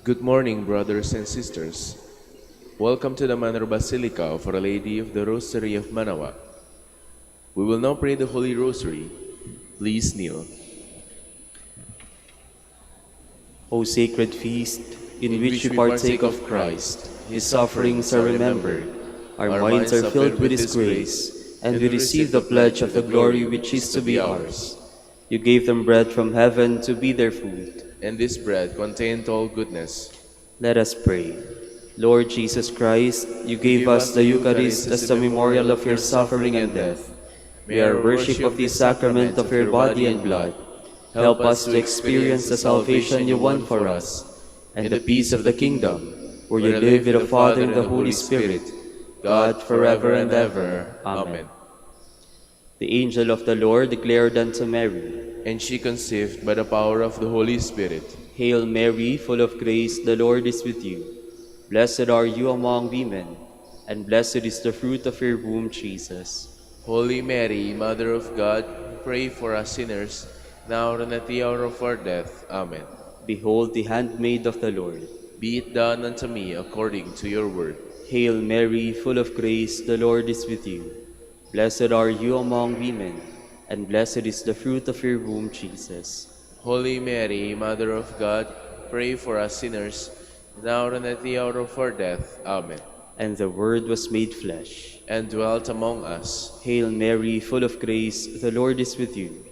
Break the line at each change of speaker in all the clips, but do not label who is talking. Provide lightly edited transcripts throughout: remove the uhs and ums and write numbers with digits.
Good morning, brothers and sisters. Welcome to the Manor Basilica of Our Lady of the Rosary of Manaoag. We will now pray the Holy Rosary. Please kneel.
O sacred feast, in
In
which
which
we
we
partake
partake
of
of
Christ,
Christ,
His sufferings are remembered, our minds are filled with His grace, and we receive the pledge of the glory which is to be ours. You gave them bread from heaven to be their food.
And this bread contained all goodness.
Let us pray. Lord Jesus Christ, you
You
gave
give
us
us
the
the
Eucharist
Eucharist
as a memorial of your suffering and death. May our worship of this sacrament of your body and blood help us to experience the salvation you won for us, and the peace of the kingdom, where you live with the Father and the Holy Spirit, God forever and ever. Amen. The angel of the Lord declared unto Mary,
And she conceived by the power of the Holy Spirit.
Hail Mary, full of grace, the Lord is with you. Blessed are you among women, and blessed is the fruit of your womb, Jesus.
Holy Mary, Mother of God, pray for us sinners, now and at the hour of our death. Amen.
Behold the handmaid of the Lord.
Be it done unto me according to your word.
Hail Mary, full of grace, the Lord is with you. Blessed are you among women, and blessed is the fruit of your womb, Jesus.
Holy Mary, Mother of God, pray for us sinners, now and at the hour of our death. Amen.
And the Word was made flesh,
and dwelt among us.
Hail Mary, full of grace, the Lord is with you.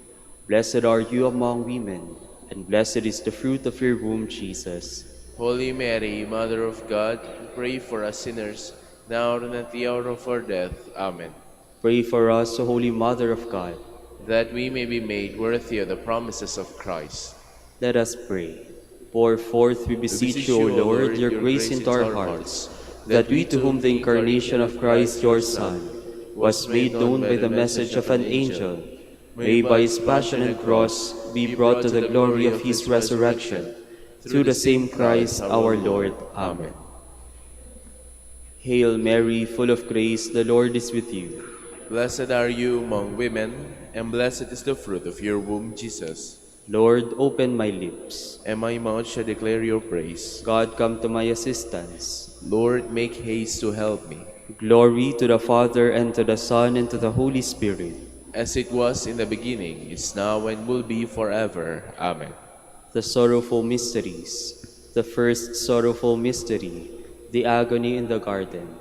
Blessed are you among women, and blessed is the fruit of your womb, Jesus.
Holy Mary, Mother of God, pray for us sinners, now and at the hour of our death. Amen.
Pray for us, O Holy Mother of God,
that we may be made worthy of the promises of Christ.
Let us pray. Pour forth, we beseech you, O Lord, your grace into our hearts, that we, to whom the incarnation of Christ your Son was made known by the message of an angel, may by his passion and cross be brought to the glory of his resurrection, through the same Christ our Lord. Amen. Hail Mary, full of grace, the Lord is with you.
Blessed are you among women, and blessed is the fruit of your womb, Jesus.
Lord, open my lips,
and my mouth shall declare your praise.
God, come to my assistance.
Lord, make haste to help me.
Glory to the Father, and to the Son, and to the Holy Spirit.
As it was in the beginning, is now, and will be forever. Amen.
The sorrowful mysteries. The first sorrowful mystery, the agony in the garden.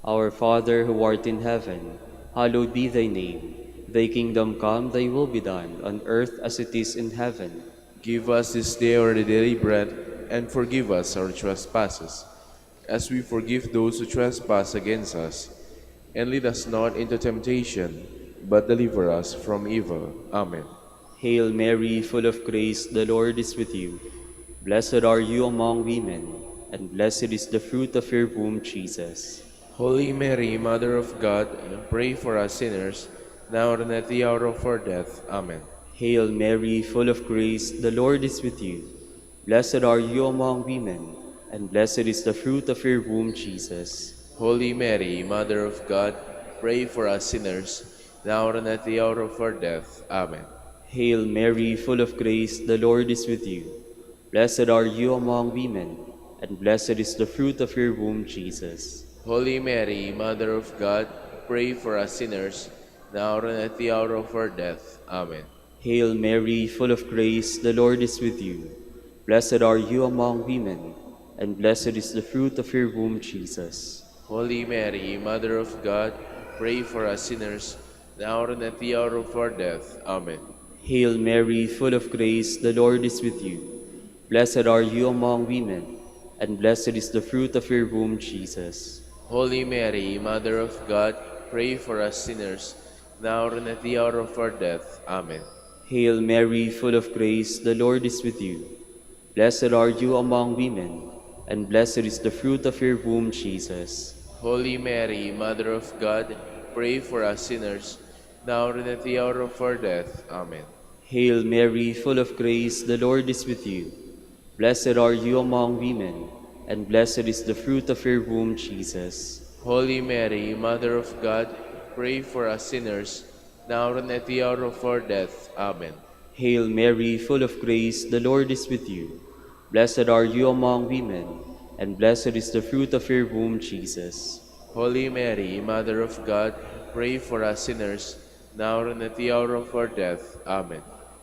Our Father, who art in heaven, hallowed be thy name. Thy kingdom come, thy will be done, on earth as it is in heaven.
Give us this day our daily bread, and forgive us our trespasses, as we forgive those who trespass against us. And lead us not into temptation, but deliver us from evil. Amen.
Hail Mary, full of grace, the Lord is with you. Blessed are you among women, and blessed is the fruit of your womb, Jesus.
Holy Mary, Mother of God, pray for us sinners, now and at the hour of our death. Amen.
Hail Mary, full of grace, the Lord is with you. Blessed are you among women, and blessed is the fruit of your womb, Jesus.
Holy Mary, Mother of God, pray for us sinners, now and at the hour of our death. Amen.
Hail Mary, full of grace, the Lord is with you. Blessed are you among women, and blessed is the fruit of your womb, Jesus.
Holy Mary, Mother of God, pray for us sinners, now and at the hour of our death. Amen.
Hail Mary, full of grace, the Lord is with you. Blessed are you among women, and blessed is the fruit of your womb, Jesus.
Holy Mary, Mother of God, pray for us sinners, now and at the hour of our death. Amen.
Hail Mary, full of grace, the Lord is with you. Blessed are you among women, and blessed is the fruit of your womb, Jesus.
Holy Mary, Mother of God, pray for us sinners, now and at the hour of our death. Amen.
Hail Mary, full of grace, the Lord is with you. Blessed are you among women, and blessed is the fruit of your womb, Jesus.
Holy Mary, Mother of God, pray for us sinners, now and at the hour of our death. Amen.
Hail Mary, full of grace, the Lord is with you. Blessed are you among women, and blessed is the fruit of your womb, Jesus.
Holy Mary, Mother of God, pray for us sinners, now and at the hour of our death. Amen.
Hail Mary, full of grace, the Lord is with you. Blessed are you among women, and blessed is the fruit of your womb, Jesus.
Holy Mary, Mother of God, pray for us sinners, now and at the hour of our death. Amen.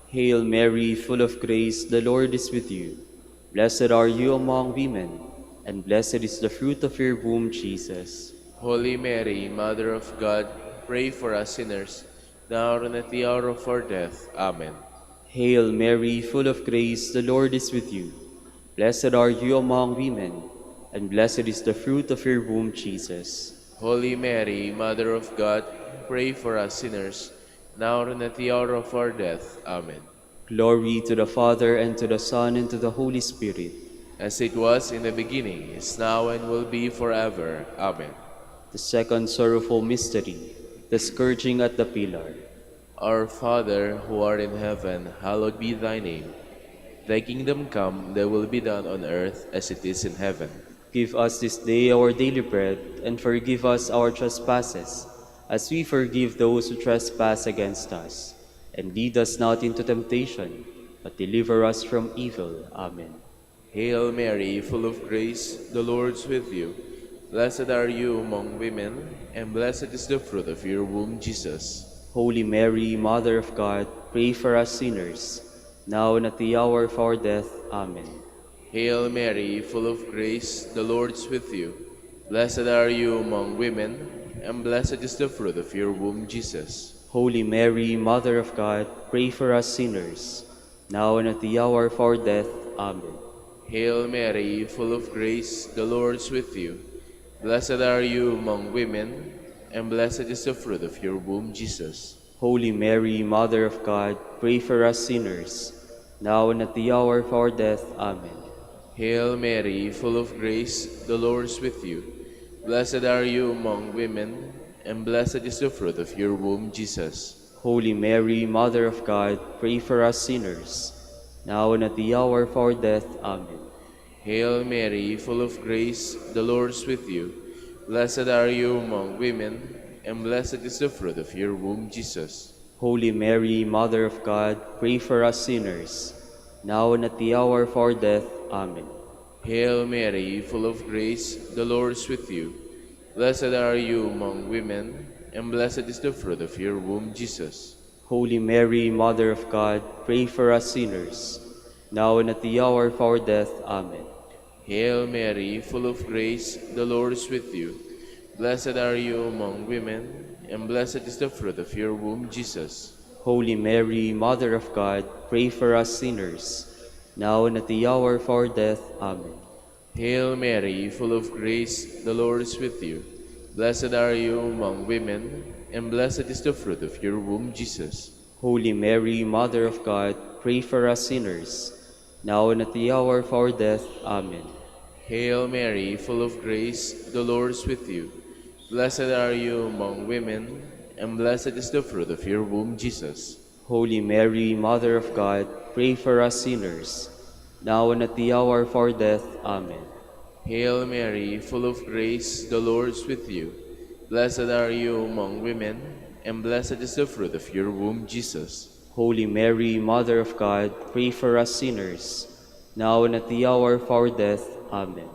Hail Mary, full of grace, the Lord is with you. Blessed are you among women, and blessed is the fruit of your womb, Jesus.
Holy Mary, Mother of God, pray for us sinners, now and at the hour of our death. Amen.
Hail Mary, full of grace, the Lord is with you. Blessed are you among women, and blessed is the fruit of your womb, Jesus.
Holy Mary, Mother of God, pray for us sinners, now and at the hour of our death. Amen.
Glory to the Father, and to the Son, and to the Holy Spirit.
As it was in the beginning, is now, and will be forever. Amen.
The second sorrowful mystery, the scourging at the pillar.
Our Father, who art in heaven, hallowed be thy name. Thy kingdom come, thy will be done on earth as it is in heaven.
Give us this day our daily bread, and forgive us our trespasses, as we forgive those who trespass against us. And lead us not into temptation, but deliver us from evil. Amen.
Hail Mary, full of grace, the Lord is with you. Blessed are you among women, and blessed is the fruit of your womb, Jesus.
Holy Mary, Mother of God, pray for us sinners, now and at the hour of our death. Amen.
Hail Mary, full of grace, the Lord is with you. Blessed are you among women, and blessed is the fruit of your womb, Jesus.
Holy Mary, Mother of God, pray for us sinners, now and at the hour of our death. Amen.
Hail Mary, full of grace, the Lord is with you. Blessed are you among women, and blessed is the fruit of your womb, Jesus.
Holy Mary, Mother of God, pray for us sinners, now and at the hour of our death. Amen.
Hail Mary, full of grace, the Lord is with you. Blessed are you among women, and blessed is the fruit of your womb, Jesus.
Holy Mary, Mother of God, pray for us sinners, now and at the hour of our death. Amen.
Hail Mary, full of grace, the Lord is with you. Blessed are you among women, and blessed is the fruit of your womb, Jesus.
Holy Mary, Mother of God, pray for us sinners, now and at the hour of our death. Amen.
Hail Mary, full of grace, the Lord is with you. Blessed are you among women, and blessed is the fruit of your womb, Jesus.
Holy Mary, Mother of God, pray for us sinners, now and at the hour of our death. Amen.
Hail Mary, full of grace, the Lord is with you. Blessed are you among women, and blessed is the fruit of your womb, Jesus.
Holy Mary, Mother of God, pray for us sinners, now and at the hour of our death. Amen.
Hail Mary, full of grace, the Lord is with you. Blessed are you among women, and blessed is the fruit of your womb, Jesus.
Holy Mary, Mother of God, pray for us sinners, now and at the hour of our death. Amen.
Hail Mary, full of grace, the Lord is with you. Blessed are you among women, and blessed is the fruit of your womb, Jesus.
Holy Mary, Mother of God, pray for us sinners, now and at the hour of our death. Amen.
Hail Mary, full of grace, the Lord is with you. Blessed are you among women, and blessed is the fruit of your womb, Jesus.
Holy Mary, Mother of God, pray for us sinners, now and at the hour of our death. Amen.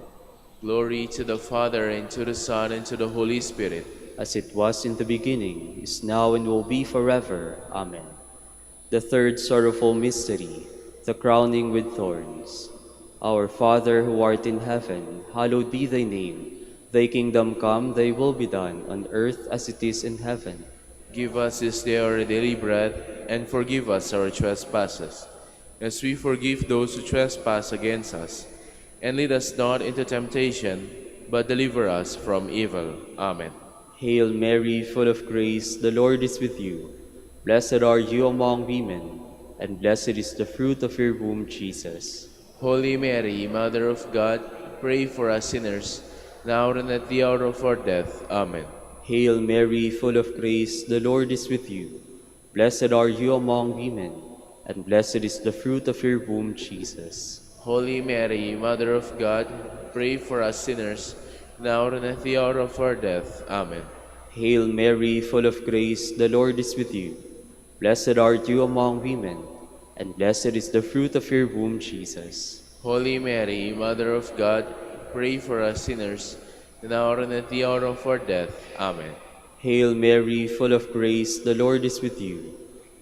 Glory to the Father, and to the Son, and to the Holy Spirit.
As it was in the beginning, is now, and will be forever. Amen. The third sorrowful mystery, the crowning with thorns. Our Father, who art in heaven, hallowed be thy name. Thy kingdom come, thy will be done, on earth as it is in heaven.
Give us this day our daily bread, and forgive us our trespasses, as we forgive those who trespass against us. And lead us not into temptation, but deliver us from evil. Amen.
Hail Mary, full of grace, the Lord is with you. Blessed are you among women, and blessed is the fruit of your womb, Jesus.
Holy Mary, Mother of God, pray for us sinners, now and at the hour of our death. Amen.
Hail Mary, full of grace, the Lord is with you. Blessed are you among women, and blessed is the fruit of your womb, Jesus.
Holy Mary, Mother of God, pray for us sinners, now and at the hour of our death. Amen.
Hail Mary, full of grace, the Lord is with you. Blessed are you among women, and blessed is the fruit of your womb, Jesus.
Holy Mary, Mother of God, pray for us sinners, now and at the hour of our death. Amen.
Hail Mary, full of grace, the Lord is with you.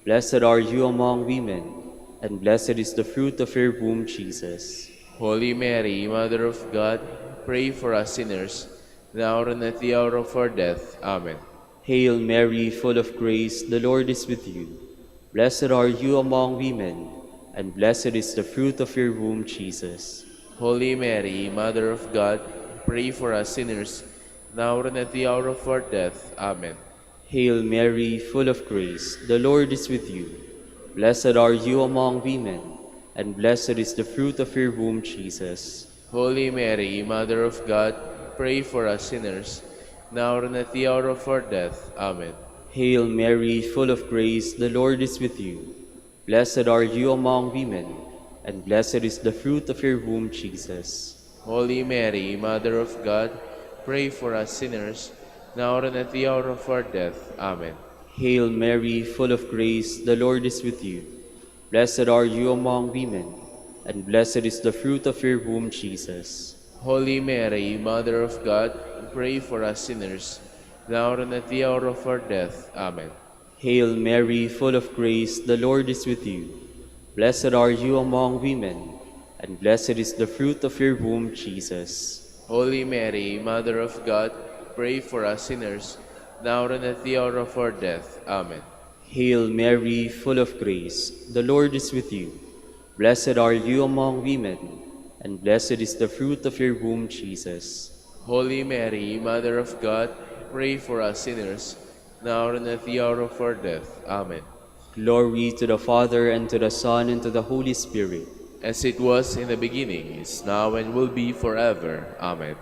Blessed are you among women, and blessed is the fruit of your womb, Jesus.
Holy Mary, Mother of God, pray for us sinners, now and at the hour of our death. Amen.
Hail Mary, full of grace, the Lord is with you. Blessed are you among women, and blessed is the fruit of your womb, Jesus.
Holy Mary, Mother of God, pray for us sinners, now and at the hour of our death. Amen.
Hail Mary, full of grace, the Lord is with you. Blessed are you among women, and blessed is the fruit of your womb, Jesus.
Holy Mary, Mother of God, pray for us sinners, now and at the hour of our death. Amen.
Hail Mary, full of grace, the Lord is with you. Blessed are you among women, and blessed is the fruit of your womb, Jesus.
Holy Mary, Mother of God, pray for us sinners, now and at the hour of our death. Amen.
Hail Mary, full of grace, the Lord is with you. Blessed are you among women, and blessed is the fruit of your womb, Jesus.
Holy Mary, Mother of God, pray for us sinners, now and at the hour of our death. Amen.
Hail Mary, full of grace, the Lord is with you. Blessed are you among women, and blessed is the fruit of your womb, Jesus.
Holy Mary, Mother of God, pray for us sinners, now and at the hour of our death. Amen.
Hail Mary, full of grace, the Lord is with you. Blessed are you among women, and blessed is the fruit of your womb, Jesus.
Holy Mary, Mother of God, pray for us sinners, now and at the hour of our death. Amen.
Glory to the Father, and to the Son, and to the Holy Spirit.
As it was in the beginning, is now, and will be forever. Amen.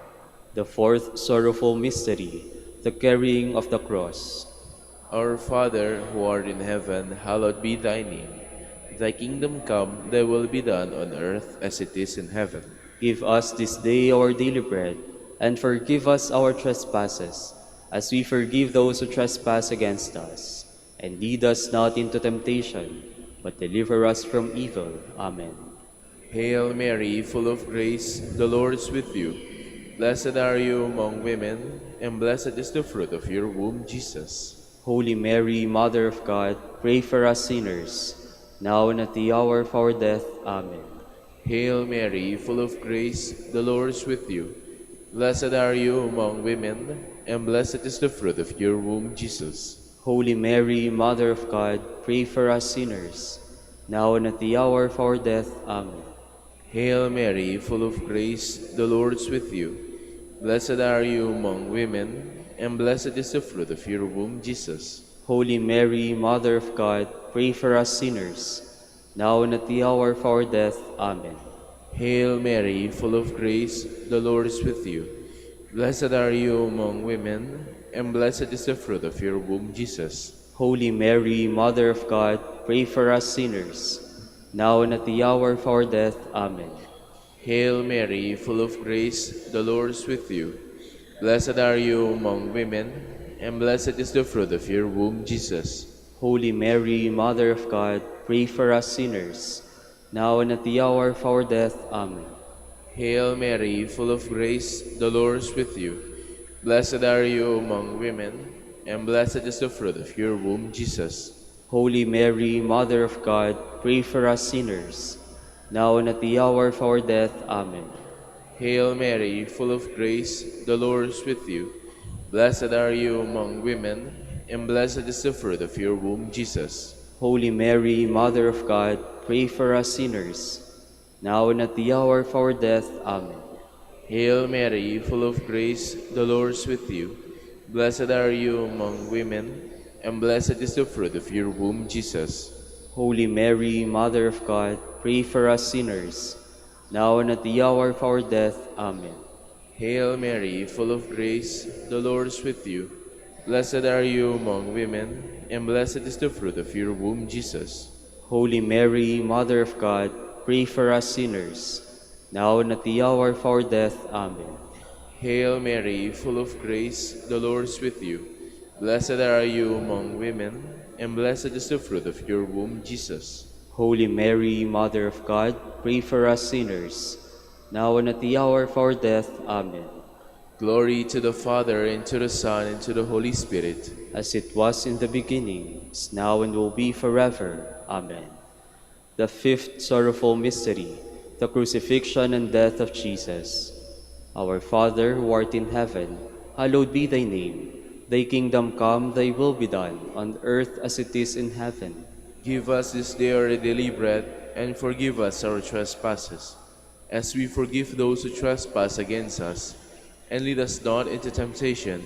The fourth sorrowful mystery, the carrying of the cross.
Our Father, who art in heaven, hallowed be thy name. Thy kingdom come, thy will be done on earth as it is in heaven.
Give us this day our daily bread, and forgive us our trespasses, as we forgive those who trespass against us. And lead us not into temptation, but deliver us from evil. Amen.
Hail Mary, full of grace, the Lord is with you. Blessed are you among women, and blessed is the fruit of your womb, Jesus.
Holy Mary, Mother of God, pray for us sinners, now and at the hour of our death. Amen.
Hail Mary, full of grace, the Lord is with you. Blessed are you among women, and blessed is the fruit of your womb, Jesus.
Holy Mary, Mother of God, pray for us sinners, now and at the hour of our death. Amen.
Hail Mary, full of grace, the Lord is with you. Blessed are you among women, and blessed is the fruit of your womb, Jesus.
Holy Mary, Mother of God, pray for us sinners, now and at the hour of our death. Amen.
Hail Mary, full of grace, the Lord is with you. Blessed are you among women, and blessed is the fruit of your womb, Jesus.
Holy Mary, Mother of God, pray for us sinners, now and at the hour of our death. Amen.
Hail Mary, full of grace, the Lord is with you. Blessed are you among women, and blessed is the fruit of your womb, Jesus.
Holy Mary, Mother of God, pray for us sinners, now and at the hour of our death. Amen.
Hail Mary, full of grace, the Lord is with you. Blessed are you among women, and blessed is the fruit of your womb, Jesus.
Holy Mary, Mother of God, pray for us sinners, now and at the hour of our death. Amen.
Hail Mary, full of grace, the Lord is with you. Blessed are you among women, and blessed is the fruit of your womb, Jesus.
Holy Mary, Mother of God, pray for us sinners, now and at the hour of our death. Amen.
Hail Mary, full of grace, the Lord is with you. Blessed are you among women, and blessed is the fruit of your womb, Jesus.
Holy Mary, Mother of God, pray for us sinners, now and at the hour of our death. Amen.
Hail Mary, full of grace, the Lord is with you. Blessed are you among women, and blessed is the fruit of your womb, Jesus.
Holy Mary, Mother of God, pray for us sinners, now and at the hour of our death. Amen.
Hail Mary, full of grace, the Lord is with you. Blessed are you among women, and blessed is the fruit of your womb, Jesus.
Holy Mary, Mother of God, pray for us sinners, now and at the hour of our death. Amen.
Glory to the Father, and to the Son, and to the Holy Spirit.
As it was in the beginning, is now, and will be forever. Amen. The fifth sorrowful mystery, the crucifixion and death of Jesus. Our Father, who art in heaven, hallowed be thy name. Thy kingdom come, thy will be done, on earth as it is in heaven.
Give us this day our daily bread, and forgive us our trespasses, as we forgive those who trespass against us. And lead us not into temptation,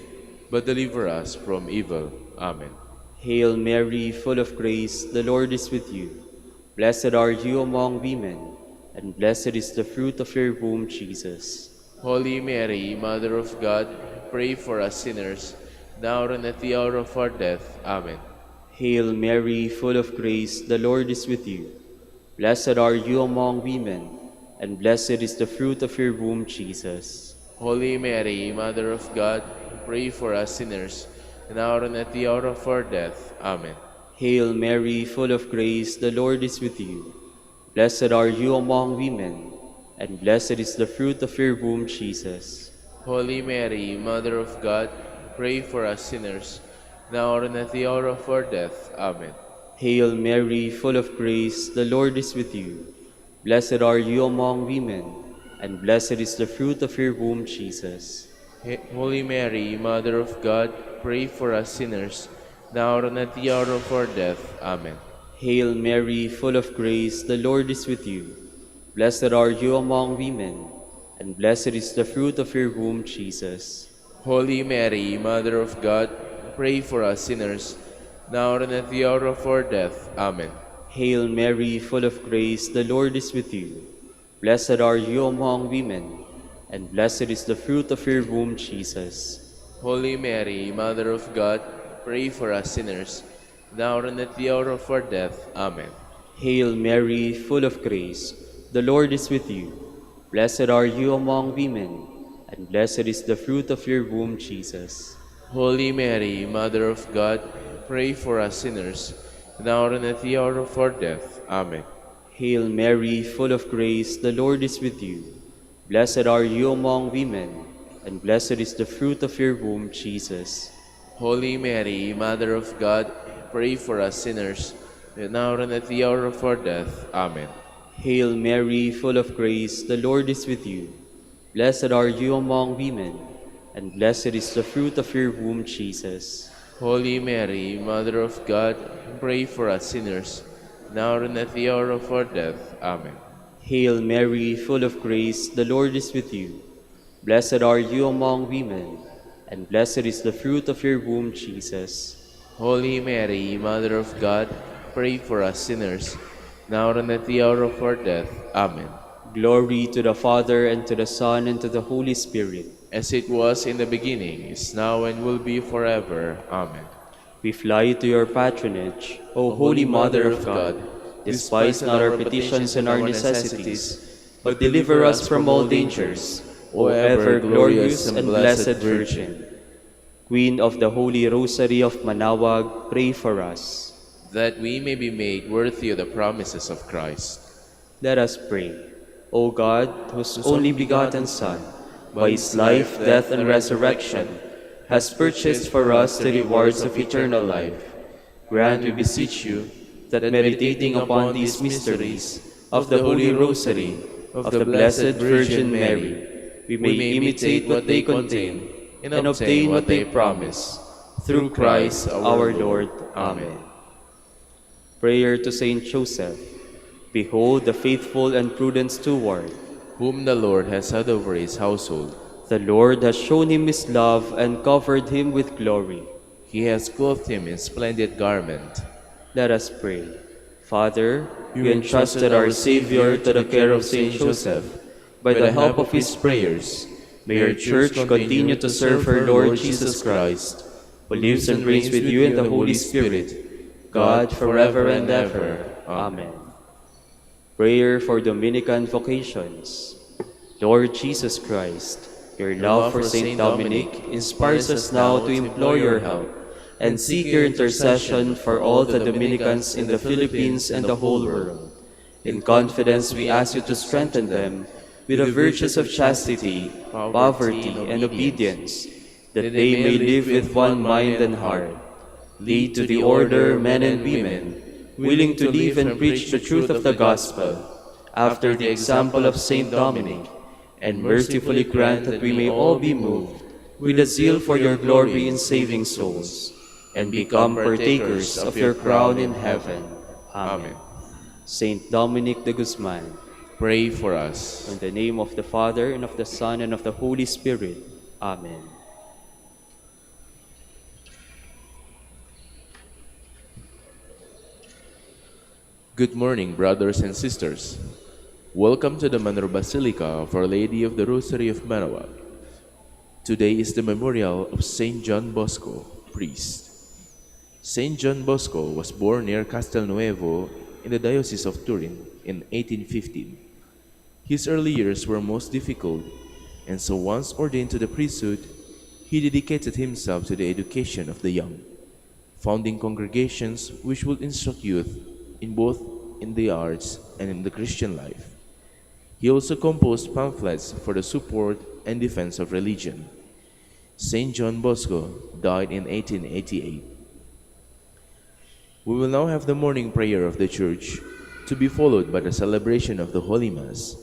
but deliver us from evil. Amen.
Hail Mary, full of grace, the Lord is with you. Blessed are you among women, and blessed is the fruit of your womb, Jesus.
Holy Mary, Mother of God, pray for us sinners, now and at the hour of our death. Amen.
Hail Mary, full of grace, the Lord is with you. Blessed are you among women, and blessed is the fruit of your womb, Jesus.
Holy Mary, Mother of God, pray for us sinners, now and at the hour of our death. Amen.
Hail Mary, full of grace, the Lord is with you. Blessed are you among women, and blessed is the fruit of your womb, Jesus.
Holy Mary, Mother of God, pray for us sinners, now and at the hour of our death. Amen.
Hail Mary, full of grace, the Lord is with you. Blessed are you among women, and blessed is the fruit of your womb, Jesus.
Holy Mary, Mother of God, pray for us sinners, now and at the hour of our death. Amen.
Hail Mary, full of grace, the Lord is with you. Blessed are you among women, and blessed is the fruit of your womb, Jesus.
Holy Mary, Mother of God, pray for us sinners, now and at the hour of our death. Amen.
Hail Mary, full of grace, the Lord is with you. Blessed are you among women, and blessed is the fruit of your womb, Jesus.
Holy Mary, Mother of God, pray for us sinners, now and at the hour of our death. Amen.
Hail Mary, full of grace, the Lord is with you. Blessed are you among women, and blessed is the fruit of your womb, Jesus.
Holy Mary, Mother of God, pray for us sinners, now and at the hour of our death. Amen.
Hail Mary, full of grace, the Lord is with you. Blessed are you among women, and blessed is the fruit of your womb, Jesus.
Holy Mary, Mother of God, pray for us sinners, now and at the hour of our death. Amen.
Hail Mary, full of grace, the Lord is with you. Blessed are you among women, and blessed is the fruit of your womb, Jesus.
Holy Mary, Mother of God, pray for us sinners, now and at the hour of our death. Amen.
Hail Mary, full of grace, the Lord is with you. Blessed are you among women, and blessed is the fruit of your womb, Jesus.
Holy Mary, Mother of God, pray for us sinners, now and at the hour of our death. Amen.
Glory to the Father, and to the Son, and to the Holy Spirit.
As it was in the beginning, is now, and will be forever. Amen.
We fly to your patronage, O Holy Mother of God. Despise not our petitions and our necessities, but deliver us from all dangers, O ever glorious and blessed Virgin. Queen of the Holy Rosary of Manaoag, pray for us.
That we may be made worthy of the promises of Christ.
Let us pray. O God, whose only begotten Son, by his life, death, and resurrection, has purchased for us the rewards of eternal life, grant, we beseech you, that meditating upon these mysteries of the Holy Rosary of the Blessed Virgin Mary, we may imitate what they contain and obtain what they promise. Through Christ our Lord. Amen. Prayer to Saint Joseph. Behold the faithful and prudent steward,
whom the Lord has set over his household.
The Lord has shown him his love and covered him with glory.
He has clothed him in splendid garment.
Let us pray. Father, you entrusted our Savior to the care of Saint Joseph. By the help of his prayers, may your Church continue to serve her Lord Jesus Christ, who lives and reigns with you in the Holy Spirit, God, forever and ever. Amen. Prayer for Dominican vocations. Lord Jesus Christ, your love for Saint Dominic inspires us now to implore your help and seek your intercession for all the Dominicans in the Philippines and the whole world. In confidence we ask you to strengthen them with the virtues of chastity, poverty, and obedience, that they may live with one mind and heart. Lead to the order men and women, willing to live and preach the truth of the gospel, after the example of Saint Dominic, and mercifully grant that we may all be moved with a zeal for your glory in saving souls, and become partakers of your crown in heaven. Amen. Saint Dominic de Guzman,
Pray for us.
in the name of the Father, and of the Son, and of the Holy Spirit. Amen.
Good morning, brothers and sisters. Welcome to the Manor Basilica of Our Lady of the Rosary of Manaoag. Today is the memorial of Saint John Bosco, priest. Saint John Bosco was born near Castelnuovo in the Diocese of Turin in 1815. His early years were most difficult, and so once ordained to the priesthood, he dedicated himself to the education of the young, founding congregations which would instruct youth in both in the arts and in the Christian life. He also composed pamphlets for the support and defense of religion. Saint John Bosco died in 1888. We will now have the morning prayer of the Church, to be followed by the celebration of the Holy Mass.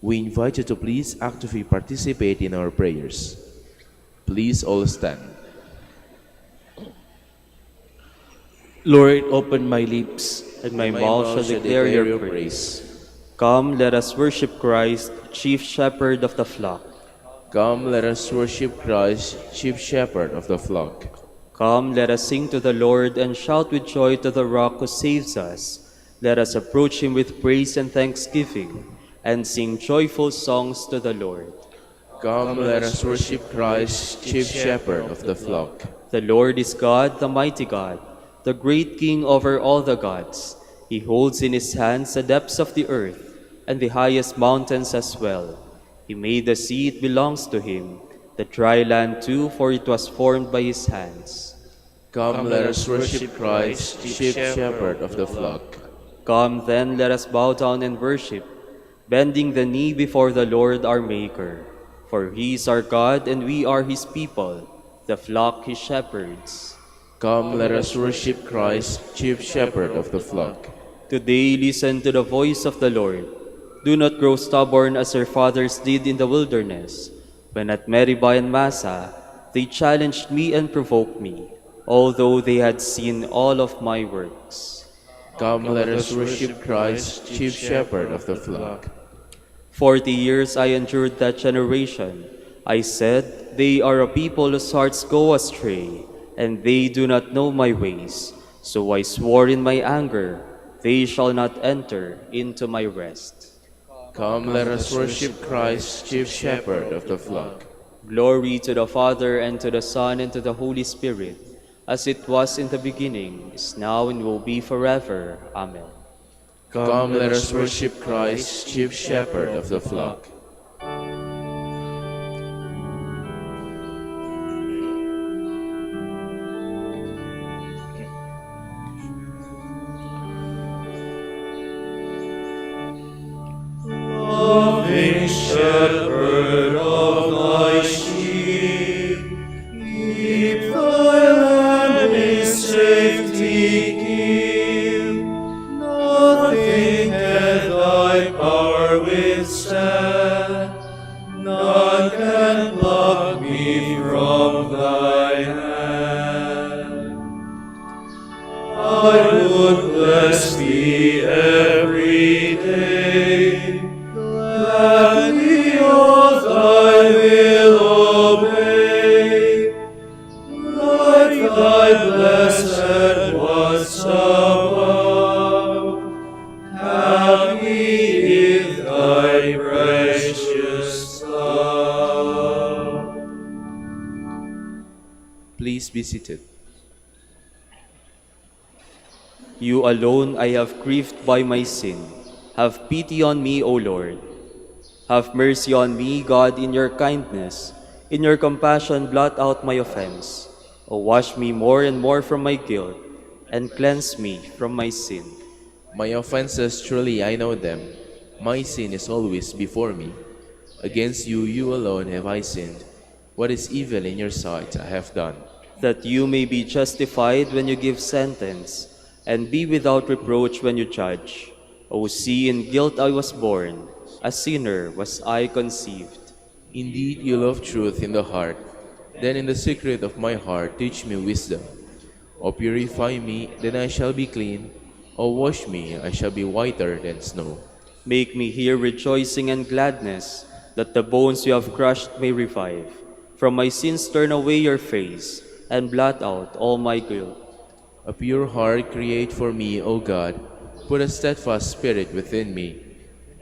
We invite you to please actively participate in our prayers. Please all stand.
Lord, open my lips, and my mouth shall declare your praise. Come, let us worship Christ, chief shepherd of the flock.
Come, let us worship Christ, chief shepherd of the flock.
Come, let us sing to the Lord, and shout with joy to the rock who saves us. Let us approach him with praise and thanksgiving, and sing joyful songs to the Lord.
Come, let us worship Christ, chief shepherd of the flock.
The Lord is God, the mighty God, the great King over all the gods. He holds in his hands the depths of the earth, and the highest mountains as well. He made the sea, it belongs to him, the dry land too, for it was formed by his hands.
Come, let us worship Christ, chief shepherd of the flock.
Come then, let us bow down and worship, bending the knee before the Lord our Maker. For he is our God, and we are his people, the flock he shepherds.
Come, let us worship Christ, chief shepherd of the flock.
Today listen to the voice of the Lord. Do not grow stubborn as your fathers did in the wilderness, when at Meribah and Massa they challenged me and provoked me, although they had seen all of my works.
Come, let us worship Christ, chief shepherd of the flock.
40 years I endured that generation. I said, they are a people whose hearts go astray, and they do not know my ways. So I swore in my anger, they shall not enter into my rest.
Come, let us worship Christ, chief shepherd of the flock.
Glory to the Father, and to the Son, and to the Holy Spirit, as it was in the beginning, is now, and will be forever. Amen.
Come, let us worship Christ, chief shepherd of the flock.
Loving shepherd of thy sheep, keep thy lamb in safety keep. Nothing can thy power withstand, none can pluck me from thy hand. I would bless thee every day, gladly all thy will obey. Like thy blessed ones above, have me in thy precious love.
Please be seated.
You alone I have grieved by my sin. Have pity on me, O Lord. Have mercy on me, God, in your kindness. In your compassion, blot out my offense. O wash me more and more from my guilt, and cleanse me from my sin.
My offenses, truly I know them. My sin is always before me. Against you, you alone have I sinned. What is evil in your sight I have done.
that you may be justified when you give sentence, and be without reproach when you judge. O see, in guilt I was born, a sinner was I conceived.
Indeed, you love truth in the heart. Then in the secret of my heart teach me wisdom. O purify me, then I shall be clean. O wash me, I shall be whiter than snow.
Make me hear rejoicing and gladness, that the bones you have crushed may revive. From my sins turn away your face, and blot out all my guilt.
A pure heart create for me, O God. Put a steadfast spirit within me.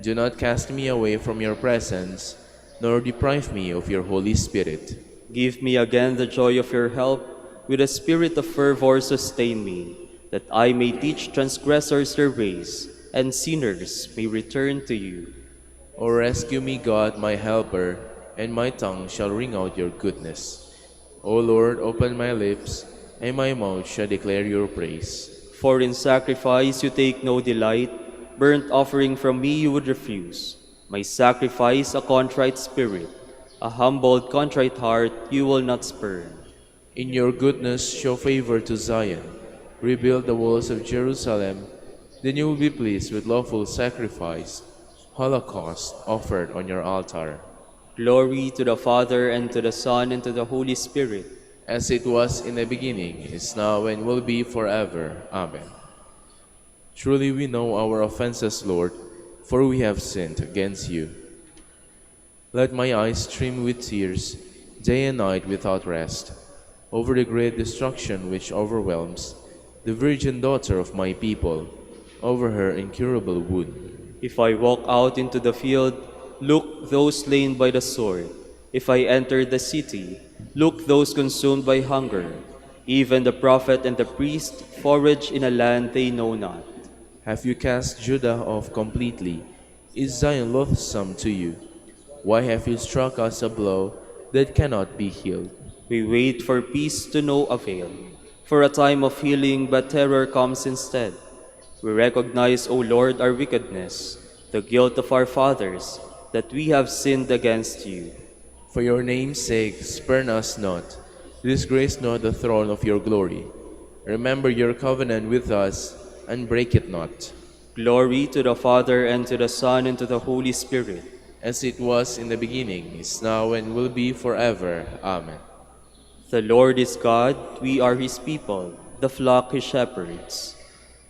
Do not cast me away from your presence, nor deprive me of your Holy Spirit.
Give me again the joy of your help, with a spirit of fervor sustain me, that I may teach transgressors their ways, and sinners may return to you.
O rescue me, God, my helper, and my tongue shall ring out your goodness. O Lord, open my lips, and my mouth shall declare your praise.
For in sacrifice you take no delight, burnt offering from me you would refuse. My sacrifice, a contrite spirit, a humbled, contrite heart you will not spurn.
In your goodness show favor to Zion. Rebuild the walls of Jerusalem. Then you will be pleased with lawful sacrifice, holocaust offered on your altar.
Glory to the Father, and to the Son, and to the Holy Spirit.
As it was in the beginning, is now, and will be forever. Amen. Truly we know our offenses, Lord, for we have sinned against you. Let my eyes stream with tears, day and night without rest, over the great destruction which overwhelms the virgin daughter of my people, over her incurable wound.
If I walk out into the field, look those slain by the sword. If I enter the city, look those consumed by hunger. Even the prophet and the priest forage in a land they know not.
Have you cast Judah off completely? Is Zion loathsome to you? Why have you struck us a blow that cannot be healed?
We wait for peace to no avail, for a time of healing, but terror comes instead. We recognize, O Lord, our wickedness, the guilt of our fathers, that we have sinned against you.
For your name's sake, spurn us not. Disgrace not the throne of your glory. Remember your covenant with us, and break it not.
Glory to the Father, and to the Son, and to the Holy Spirit.
As it was in the beginning, is now, and will be forever. Amen.
The Lord is God, we are his people, the flock his shepherds.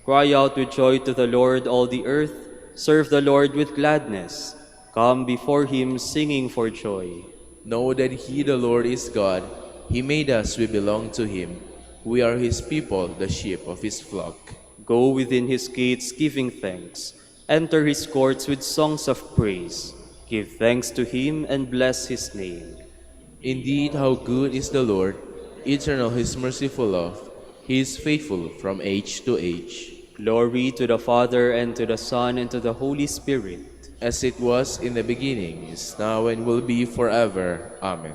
Cry out with joy to the Lord, all the earth. Serve the Lord with gladness. Come before him singing for joy.
Know that he, the Lord, is God. He made us, we belong to him. We are his people, the sheep of his flock.
Go within his gates giving thanks. Enter his courts with songs of praise. Give thanks to him and bless his name.
Indeed, how good is the Lord, eternal his merciful love. He is faithful from age to age.
Glory to the Father, and to the Son, and to the Holy Spirit.
As it was in the beginning, is now, and will be forever. Amen.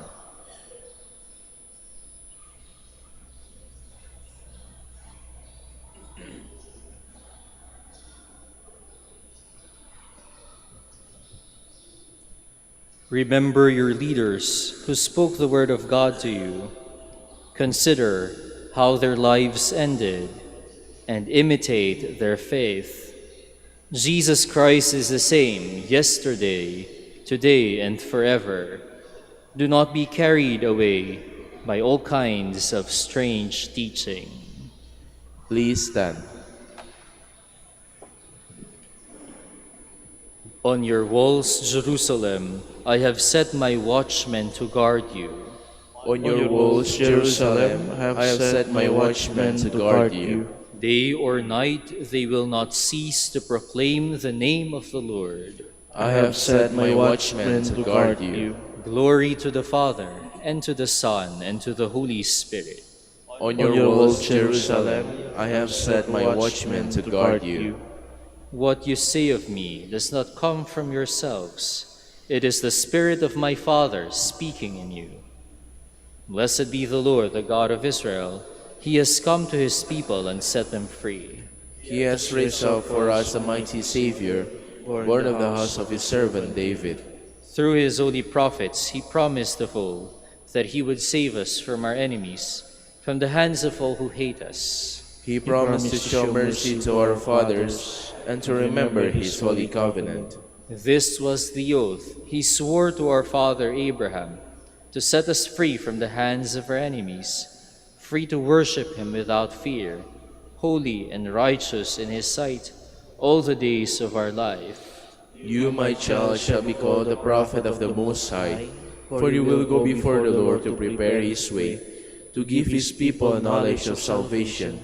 Remember your leaders who spoke the word of God to you. Consider how their lives ended and imitate their faith. Jesus Christ is the same yesterday, today, and forever. Do not be carried away by all kinds of strange teaching.
Please stand.
On your walls, Jerusalem, I have set my watchmen to guard you.
On your walls, Jerusalem, I have set my watchmen to guard you.
Day or night they will not cease to proclaim the name of the Lord.
I have set my watchmen to guard you.
Glory to the Father, and to the Son, and to the Holy Spirit.
On your walls, Jerusalem, I have set my watchmen to guard you.
What you say of me does not come from yourselves. It is the Spirit of my Father speaking in you. Blessed be the Lord, the God of Israel. He has come to his people and set them free.
He has raised up for us a mighty Savior, born of the house of his servant David.
Through his holy prophets, he promised of old that he would save us from our enemies, from the hands of all who hate us.
He promised to show mercy to our fathers and to remember his holy covenant.
This was the oath he swore to our father Abraham, to set us free from the hands of our enemies, free to worship him without fear, holy and righteous in his sight all the days of our life.
You, my child, shall be called the prophet of the Most High, for you will go before the Lord to prepare his way, to give his people a knowledge of salvation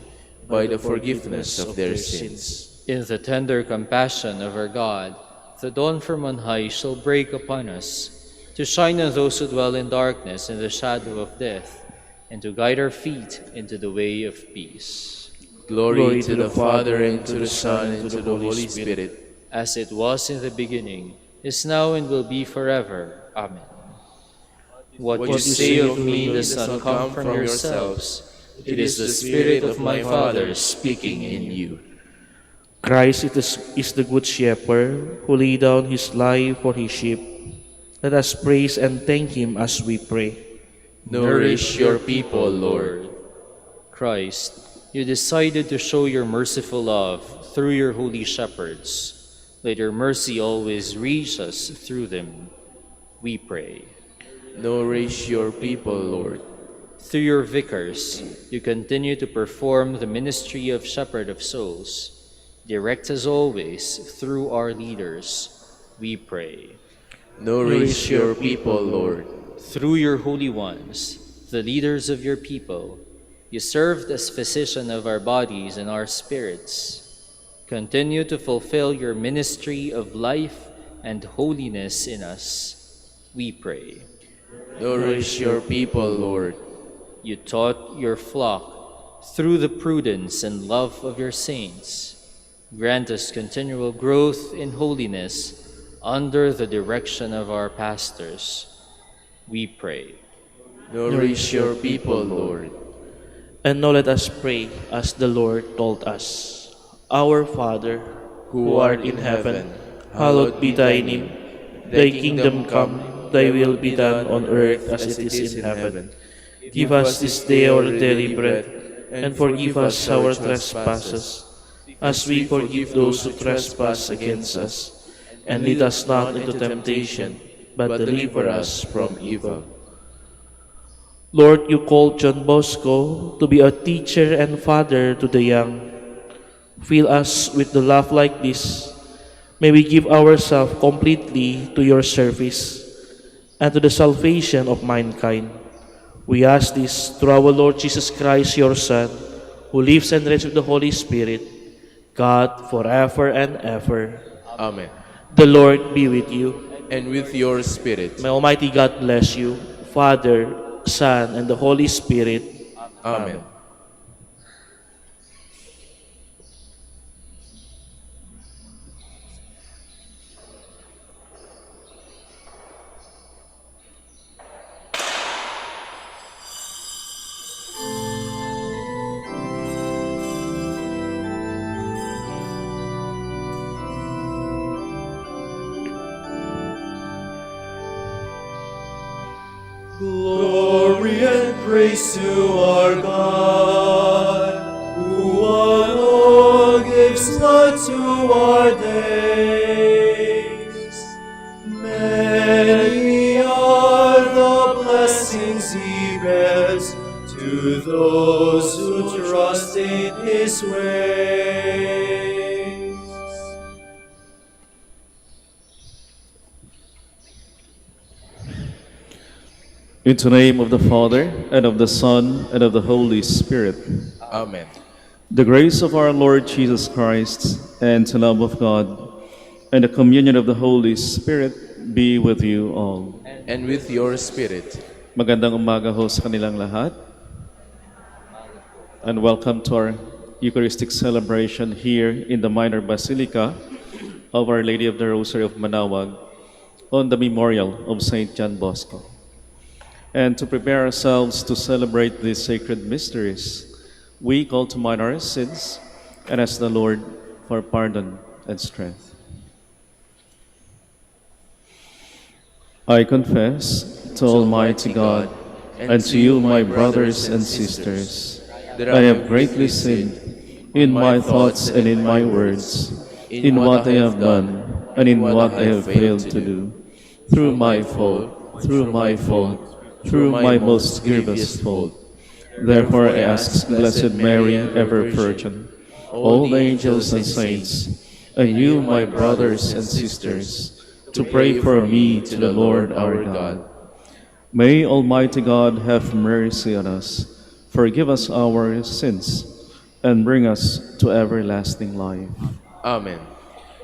by the forgiveness of their sins.
In the tender compassion of our God, the dawn from on high shall break upon us, to shine on those who dwell in darkness and the shadow of death, and to guide our feet into the way of peace.
Glory to the Father, and to the Son, and to the Holy Spirit,
as it was in the beginning, is now, and will be forever. Amen. What you say of me does not come from yourselves. It is the Spirit of my Father speaking in you.
Christ is the good shepherd who laid down his life for his sheep. Let us praise and thank him as we pray.
Nourish your people, Lord.
Christ, you decided to show your merciful love through your holy shepherds. Let your mercy always reach us through them, we pray.
Nourish your people, Lord.
Through your vicars, you continue to perform the ministry of shepherd of souls. Direct us always through our leaders, we pray.
Nourish your people, Lord.
Through your holy ones, the leaders of your people, you served as physician of our bodies and our spirits. Continue to fulfill your ministry of life and holiness in us, we pray.
Nourish your people, Lord.
You taught your flock through the prudence and love of your saints. Grant us continual growth in holiness under the direction of our pastors, we pray.
Nourish your people, Lord.
And now let us pray as the Lord told us. Our Father, who art in heaven, hallowed be thy name. Thy kingdom come, thy will be done on earth as it is in heaven. Give us this day our daily bread, and forgive us our trespasses, as we forgive those who trespass against us. And lead us not into temptation, but deliver us from evil. Lord, you called John Bosco to be a teacher and father to the young. Fill us with the love like this. May we give ourselves completely to your service and to the salvation of mankind. We ask this through our Lord Jesus Christ, your Son, who lives and reigns with the Holy Spirit, God, forever and ever.
Amen.
The Lord be with you.
And with your spirit.
May Almighty God bless you, Father, Son, and the Holy Spirit.
Amen.
Glory and praise to our God, who alone gives light to our days. Many are the blessings he bears to those who trust in his ways.
In the name of the Father, and of the Son, and of the Holy Spirit.
Amen.
The grace of our Lord Jesus Christ, and the love of God, and the communion of the Holy Spirit be with you all.
And with your spirit.
Magandang umaga ho sa kanilang lahat. And welcome to our Eucharistic celebration here in the Minor Basilica of Our Lady of the Rosary of Manaoag on the memorial of St. John Bosco. And to prepare ourselves to celebrate these sacred mysteries, we call to mind our sins and ask the Lord for pardon and strength. I confess to Almighty God and to you, my brothers and sisters, that I have greatly sinned in my thoughts and in my words, in what I have done and in what I have failed to do, through my fault, through my most grievous fault. Therefore I ask Blessed Mary, ever Virgin, all the angels and saints, and you, my brothers and sisters, to pray for me to the Lord our God. May Almighty God have mercy on us, forgive us our sins, and bring us to everlasting life.
Amen.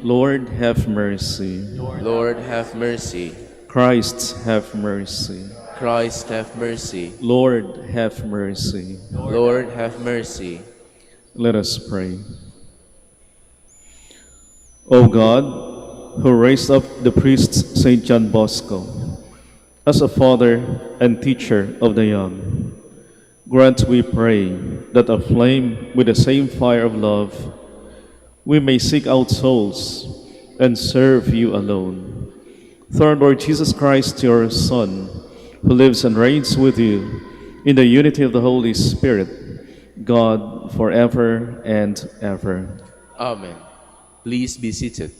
Lord, have mercy.
Lord, have mercy.
Christ, have mercy.
Christ, have mercy.
Lord, have mercy.
Lord, have mercy.
Let us pray. O God, who raised up the priest Saint John Bosco as a father and teacher of the young, grant, we pray, that aflame with the same fire of love, we may seek out souls and serve you alone. Through our Lord Jesus Christ, your Son, who lives and reigns with you in the unity of the Holy Spirit, God, forever and ever.
Amen. Please be seated.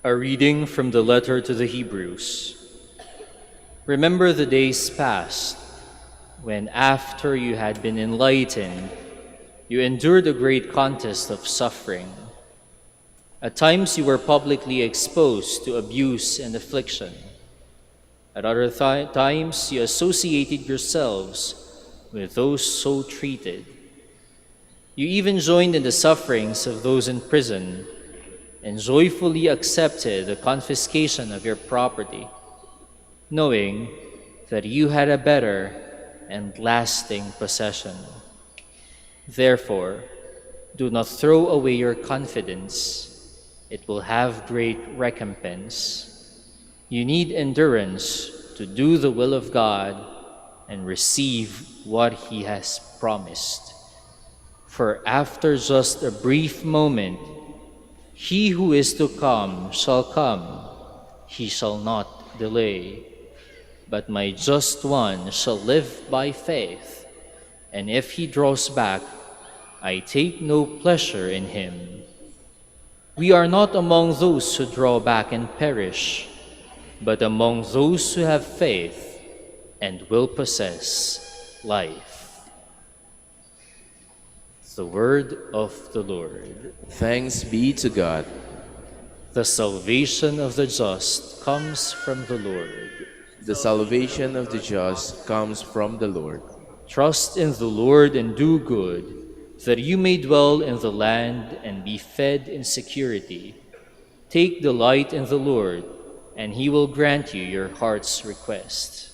A reading from the letter to the Hebrews. Remember the days past, when after you had been enlightened, you endured a great contest of suffering. At times you were publicly exposed to abuse and affliction. At other times you associated yourselves with those so treated. You even joined in the sufferings of those in prison and joyfully accepted the confiscation of your property, knowing that you had a better and lasting possession. Therefore, do not throw away your confidence. It will have great recompense. You need endurance to do the will of God and receive what He has promised. For after just a brief moment, He who is to come shall come. He shall not delay. But my just one shall live by faith, and if he draws back, I take no pleasure in him. We are not among those who draw back and perish, but among those who have faith and will possess life. The word of the Lord.
Thanks be to God.
The salvation of the just comes from the Lord.
The salvation of the just comes from the Lord.
Trust in the Lord and do good, that you may dwell in the land and be fed in security. Take delight in the Lord, and He will grant you your heart's request.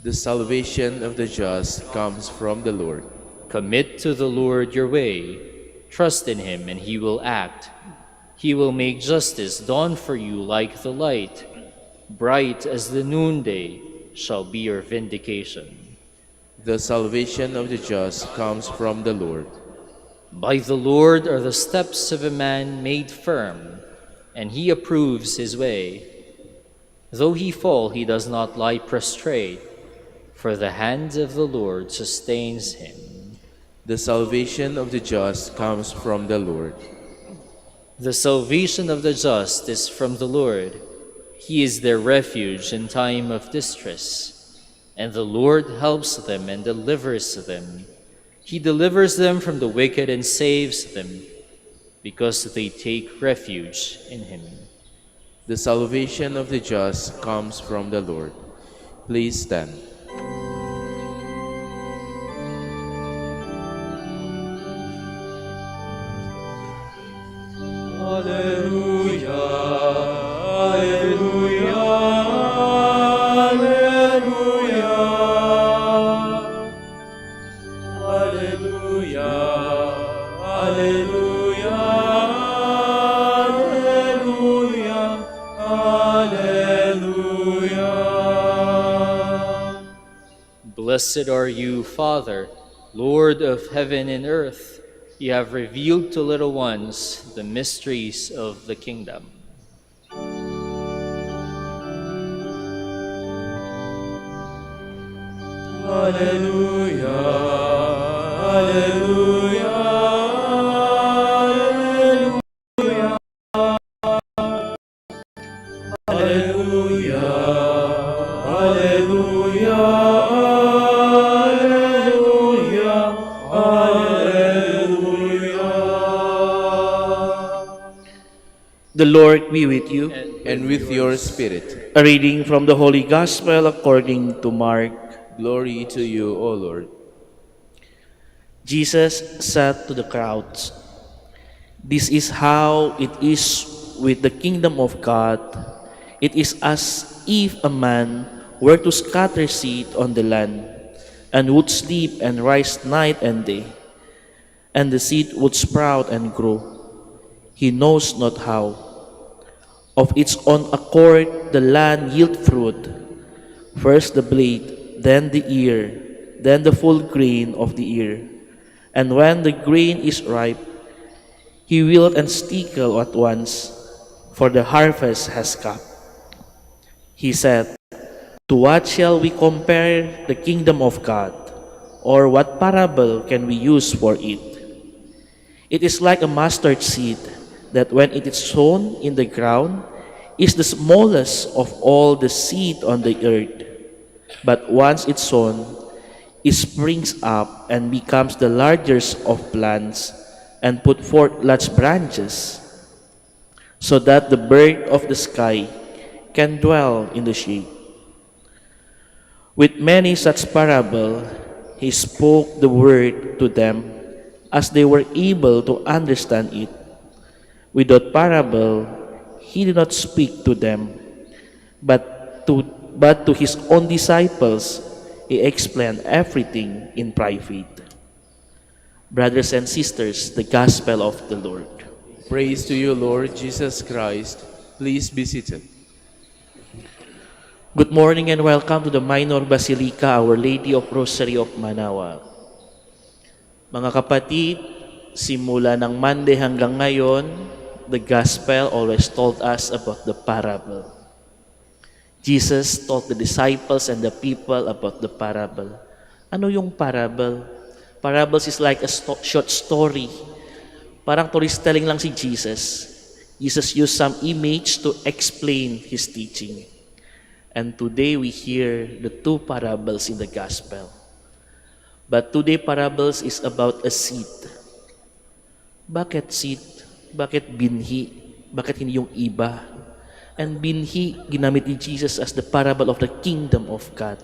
The salvation of the just comes from the Lord.
Commit to the Lord your way. Trust in Him, and He will act. He will make justice dawn for you like the light. Bright as the noonday shall be your vindication.
The salvation of the just comes from the Lord.
By the Lord are the steps of a man made firm, and He approves his way. Though he fall, he does not lie prostrate, for the hand of the Lord sustains him.
The salvation of the just comes from the Lord.
The salvation of the just is from the Lord. He is their refuge in time of distress, and the Lord helps them and delivers them. He delivers them from the wicked and saves them, because they take refuge in Him.
The salvation of the just comes from the Lord. Please stand.
Alleluia, Alleluia, Alleluia. Alleluia, Alleluia, Alleluia, Alleluia.
Blessed are you, Father, Lord of heaven and earth. You have revealed to little ones the mysteries of the kingdom.
Alleluia, Alleluia, Alleluia, Alleluia, Alleluia, Alleluia.
The Lord be with you.
And with your spirit.
A reading from the Holy Gospel according to Mark.
Glory to you, O Lord.
Jesus said to the crowds, "This is how it is with the kingdom of God. It is as if a man were to scatter seed on the land, and would sleep and rise night and day, and the seed would sprout and grow. He knows not how. Of its own accord the land yield fruit, first the blade, then the ear, then the full grain of the ear. And when the grain is ripe, he wilt and stickle at once, for the harvest has come." He said, "To what shall we compare the kingdom of God? Or what parable can we use for it? It is like a mustard seed that when it is sown in the ground is the smallest of all the seed on the earth. But once it's sown, it springs up and becomes the largest of plants and put forth large branches, so that the bird of the sky can dwell in the shade." With many such parables, he spoke the word to them as they were able to understand it. Without parable, he did not speak to them, but to his own disciples, he explained everything in private. Brothers and sisters, the Gospel of the Lord.
Praise to you, Lord Jesus Christ. Please be seated.
Good morning and welcome to the Minor Basilica, Our Lady of Rosary of Manaoag. Mga kapatid, simula ng Monday hanggang ngayon, the Gospel always told us about the parable. Jesus taught the disciples and the people about the parable. Ano yung parable? Parables is like a short story. Parang storytelling lang si Jesus. Jesus used some image to explain his teaching. And today we hear the two parables in the Gospel. But today parables is about a seed. Bakit seed? Bakit binhi? Bakit hindi yung iba? And binhi, ginamit ni Jesus as the parable of the kingdom of God.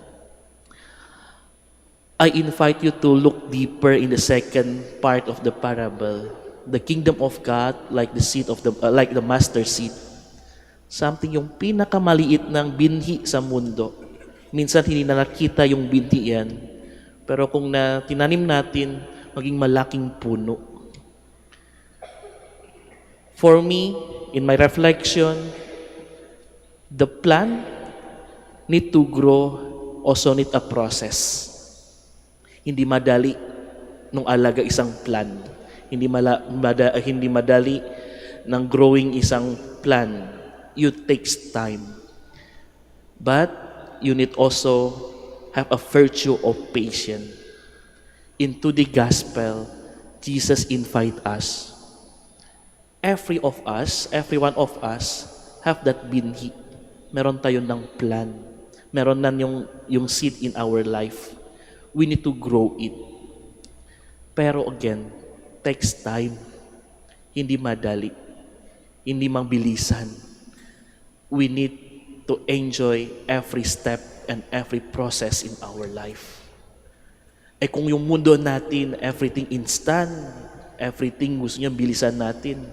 I invite you to look deeper in the second part of the parable. The kingdom of God, like the seed of like the mustard seed. Something yung pinakamaliit ng binhi sa mundo. Minsan hindi na nakita yung binhi yan. Pero kung tinanim natin, maging malaking puno. For me, in my reflection, the plant need to grow also need a process. Hindi madali nung alaga isang plant. Hindi madali ng growing isang plant. It takes time. But you need also have a virtue of patience. Into the gospel, Jesus invite us. Every one of us have that binhi. Meron tayo ng plan. Meron na yung seed in our life. We need to grow it. Pero again, takes time. Hindi madali. Hindi mabilisan. We need to enjoy every step and every process in our life. Kung yung mundo natin, everything instant, everything gusto niya bilisan natin.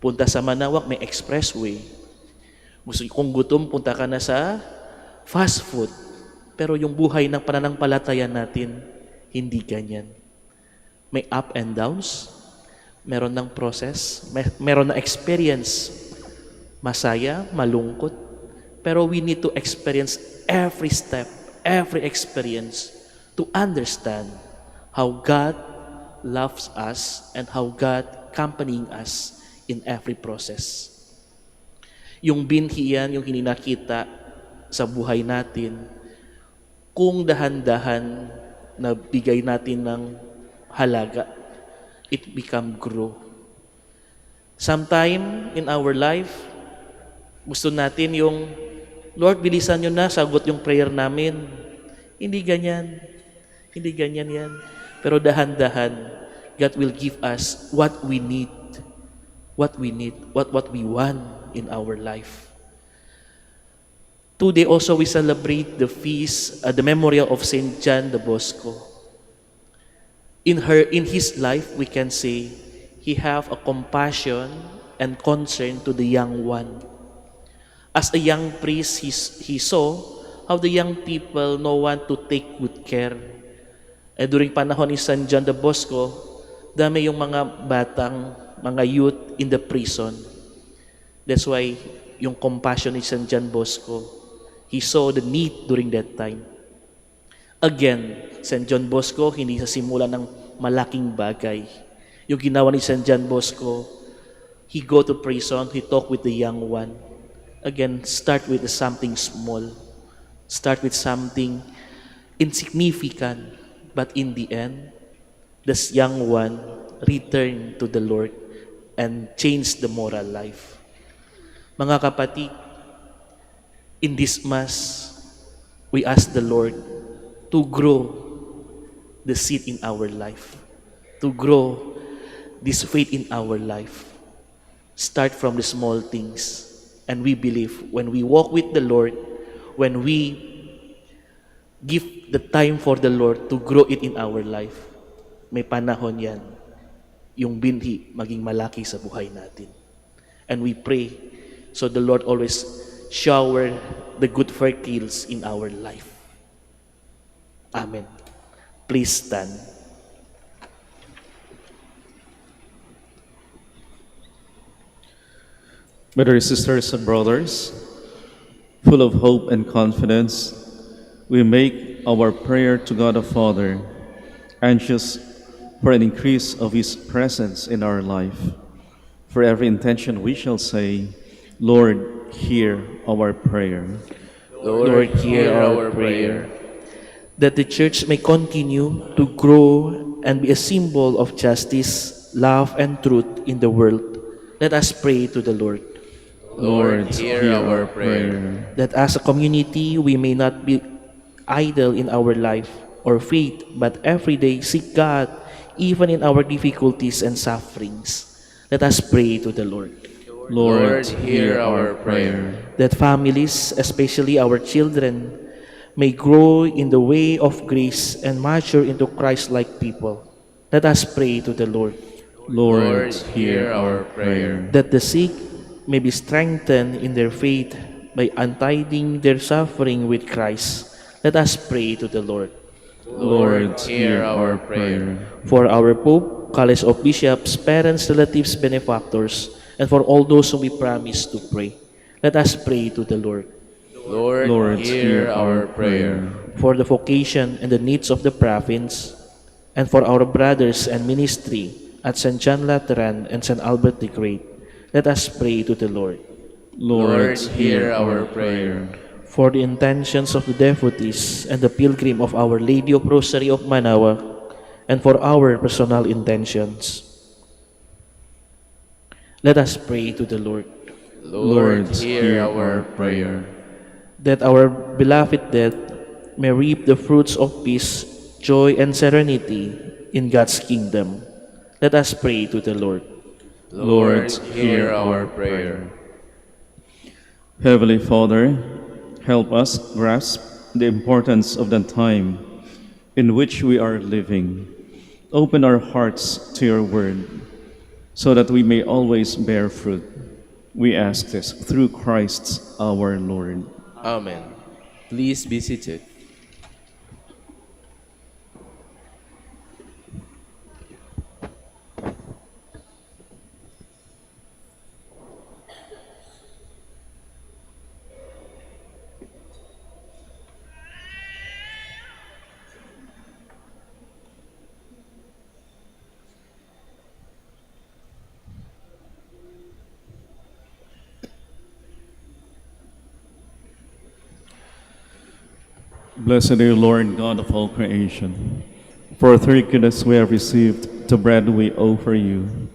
Punta sa Manaoag, may expressway. Kung gutom, punta ka na sa fast food. Pero yung buhay ng pananampalataya natin, hindi ganyan. May up and downs, meron ng process, meron ng experience. Masaya, malungkot. Pero we need to experience every step, every experience to understand how God loves us and how God accompanying us in every process. Yung binhi yan, yung hininakita sa buhay natin, kung dahan-dahan na bigay natin ng halaga, it become grow. Sometime in our life, gusto natin yung, Lord, bilisan nyo na, sagot yung prayer namin. Hindi ganyan. Hindi ganyan yan. Pero dahan-dahan, God will give us what we need. What we need. What we want in our life. Today also we celebrate the feast, the memorial of Saint John the Bosco. In his life, we can say, he have a compassion and concern to the young one. As a young priest, he saw how the young people no one to take good care. During panahon ni Saint John the Bosco, dami yung mga batang, mga youth in the prison. That's why yung compassion ni Saint John Bosco, he saw the need during that time. Again, Saint John Bosco, hindi sa simula ng malaking bagay. Yung ginawa ni Saint John Bosco, he go to prison, he talk with the young one. Again, start with something small. Start with something insignificant. But in the end, this young one returned to the Lord and changed the moral life. Mga kapatid, in this Mass, we ask the Lord to grow the seed in our life, to grow this faith in our life. Start from the small things. And we believe when we walk with the Lord, when we give the time for the Lord to grow it in our life, may panahon yan, yung binhi maging malaki sa buhay natin. And we pray so the Lord always shower the good fertiles in our life. Amen. Please stand.
Brothers, sisters, and brothers, full of hope and confidence, we make our prayer to God the Father, anxious for an increase of His presence in our life. For every intention we shall say, Lord, hear our prayer.
Lord, hear our prayer. That the Church may continue to grow and be a symbol of justice, love, and truth in the world. Let us pray to the Lord.
Lord, hear our prayer.
That as a community, we may not be idle in our life or faith, but every day seek God, even in our difficulties and sufferings. Let us pray to the Lord.
Lord, hear our prayer.
That families, especially our children, may grow in the way of grace and mature into Christ-like people. Let us pray to the Lord.
Lord, hear our prayer.
That the sick may be strengthened in their faith by untying their suffering with Christ. Let us pray to the Lord.
Lord, hear our prayer.
For our Pope, College of Bishops, parents, relatives, benefactors, and for all those whom we promise to pray, let us pray to the Lord.
Lord, hear our prayer.
For the vocation and the needs of the province, and for our brothers and ministry at St. John Lateran and St. Albert the Great, let us pray to the Lord.
Lord, hear our prayer.
For the intentions of the devotees and the pilgrim of Our Lady of Rosary of Manaoag, and for our personal intentions, let us pray to the Lord.
Lord, hear our prayer.
That our beloved dead may reap the fruits of peace, joy, and serenity in God's kingdom. Let us pray to the Lord.
Lord, hear our prayer.
Heavenly Father, help us grasp the importance of the time in which we are living. Open our hearts to your word so that we may always bear fruit. We ask this through Christ our Lord.
Amen. Please be seated.
Blessed are you, Lord, God of all creation. For through goodness we have received the bread we offer you,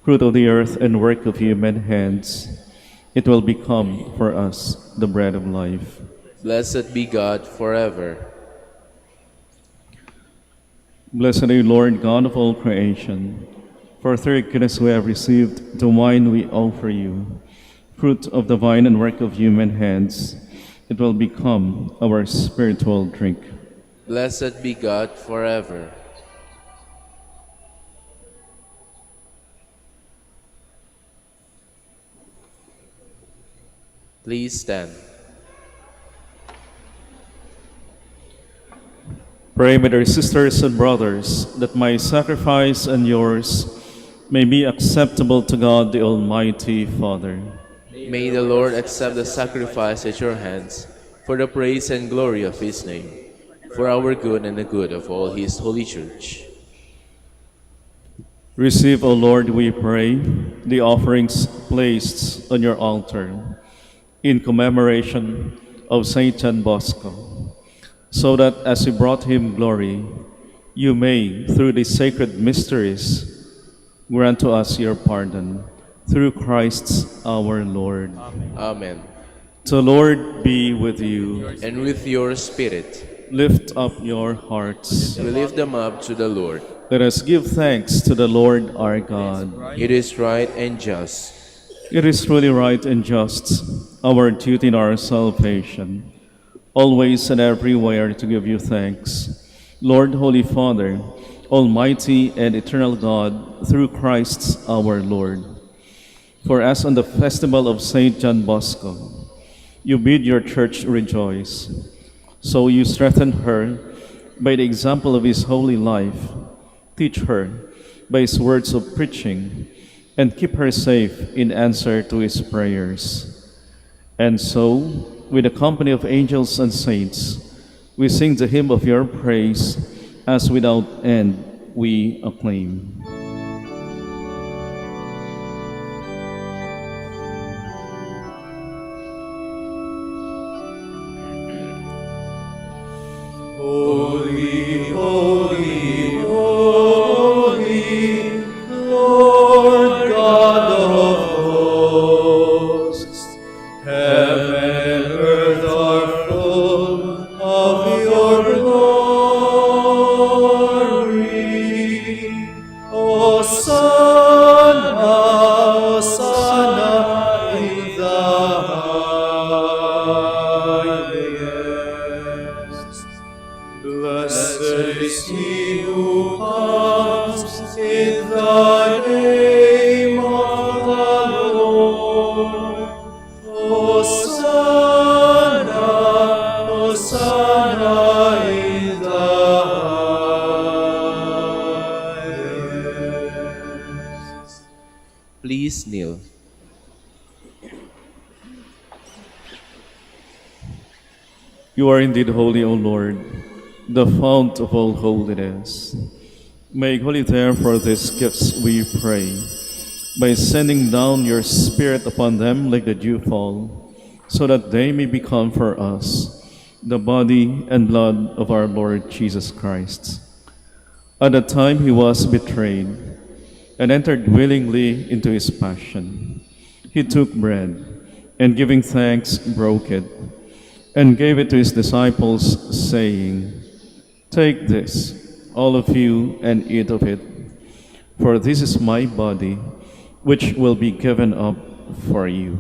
fruit of the earth and work of human hands. It will become for us the bread of life.
Blessed be God forever.
Blessed are you, Lord, God of all creation. For through goodness we have received the wine we offer you, fruit of the vine and work of human hands. It will become our spiritual drink.
Blessed be God forever. Please stand.
Pray, my dear sisters and brothers, that my sacrifice and yours may be acceptable to God, the Almighty Father.
May the Lord accept the sacrifice at your hands for the praise and glory of his name, for our good and the good of all his holy church.
Receive, O Lord, we pray, the offerings placed on your altar in commemoration of Saint John Bosco, so that as you brought him glory, you may, through the sacred mysteries, grant to us your pardon, through Christ our Lord.
Amen.
The Lord be with you.
And with your spirit,
Lift up your hearts.
we lift them up to the Lord.
Let us give thanks to the Lord our God.
It is right and just.
It is truly right and just, our duty and our salvation, always and everywhere to give you thanks. Lord, Holy Father, Almighty and eternal God, through Christ our Lord. For as on the festival of Saint John Bosco, you bid your church rejoice, so you strengthen her by the example of his holy life. Teach her by his words of preaching, and keep her safe in answer to his prayers. And so, with the company of angels and saints, we sing the hymn of your praise, as without end we acclaim.
Holy, holy, holy, Lord God of hosts, heaven and earth are full of your glory. Hosanna, Hosanna in the highest. Blessed is he who comes in the name of the Lord. Hosanna, Hosanna in the highest.
Please kneel.
You are indeed holy, O Lord, the fount of all holiness. Make holy therefore these gifts, we pray, by sending down your Spirit upon them like the dewfall, so that they may become for us the body and blood of our Lord Jesus Christ. At the time he was betrayed and entered willingly into his passion, he took bread, and giving thanks, broke it, and gave it to his disciples, saying, "Take this, all of you, and eat of it, for this is my body, which will be given up for you."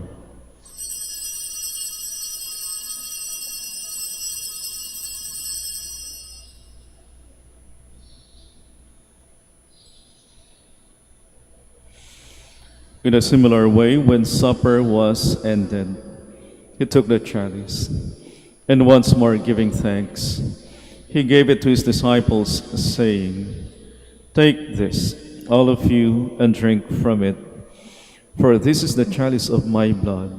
In a similar way, when supper was ended, he took the chalice, and once more giving thanks, he gave it to his disciples, saying, "Take this, all of you, and drink from it, for this is the chalice of my blood,